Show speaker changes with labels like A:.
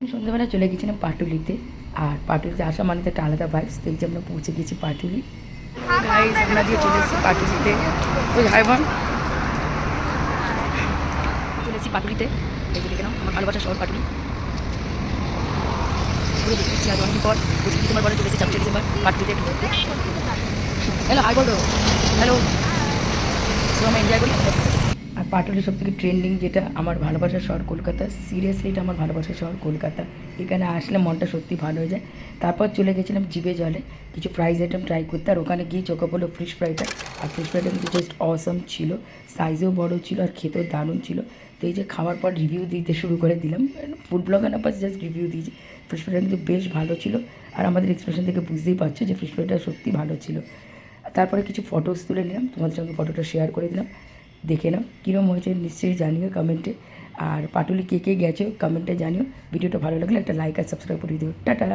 A: সন্ধ্যাবেলা চলে গেছিলাম পাটুলিতে। আর পাটুলিতে আসা মানে তো একটা আলাদা ভাইবস। তো এই যে আমরা পৌঁছে গেছি পাটুলি। গাইস আমরা দিয়ে চলে এসেছি পাটুলিতে। ওই হাই বোন, চলে এসেছি পাটুলিতে। এই যে দেখে নাও আমার ভালোবাসা শহর পাটুলি। পুরো দেখছি আজ অনেকদিন পর ডিসেম্বর পরে চলে এসেছি 26 ডিসেম্বর পাটুলিতে। হ্যালো হাই বলো, হ্যালো। তো আমরা এনজয় করি। আর পাটুলি সবথেকে ট্রেন্ডিং যেটা আমার ভালোবাসার শহর কলকাতা। সিরিয়াসলি এটা আমার ভালোবাসার শহর কলকাতা। এখানে আসলে মনটা সত্যি ভালো হয়ে যায়। তারপর চলে গেছিলাম জিভে জলে কিছু ফ্রাইজ আইটেম ট্রাই করতে। আর ওখানে গিয়ে চোখে পড়লো ফিশ ফ্রাইটা। আর ফিশ ফ্রাইটা কিন্তু জাস্ট অসম ছিল, সাইজেও বড় ছিল আর খেতেও দারুণ ছিল। তো এই যে খাওয়ার পর রিভিউ দিতে শুরু করে দিলাম। ফুড ব্লগার না পাশ জাস্ট রিভিউ দিয়েছি। ফিশ ফ্রাইটা কিন্তু বেশ ভালো ছিল। আর আমাদের এক্সপ্রেশন থেকে বুঝতেই পারছো যে ফিশ ফ্রাইটা সত্যি ভালো ছিল। তারপরে কিছু ফটোস তুলে নিলাম, তোমাদের সঙ্গে ফটোটা শেয়ার করে দিলাম। দেখে নাও কীরকম হয়েছে নিশ্চয়ই জানিও কমেন্টে। আর পাটুলি কে কে গেছো কমেন্টে জানিও। ভিডিওটা ভালো লাগলে একটা লাইক আর সাবস্ক্রাইব করে দিও। টাটা।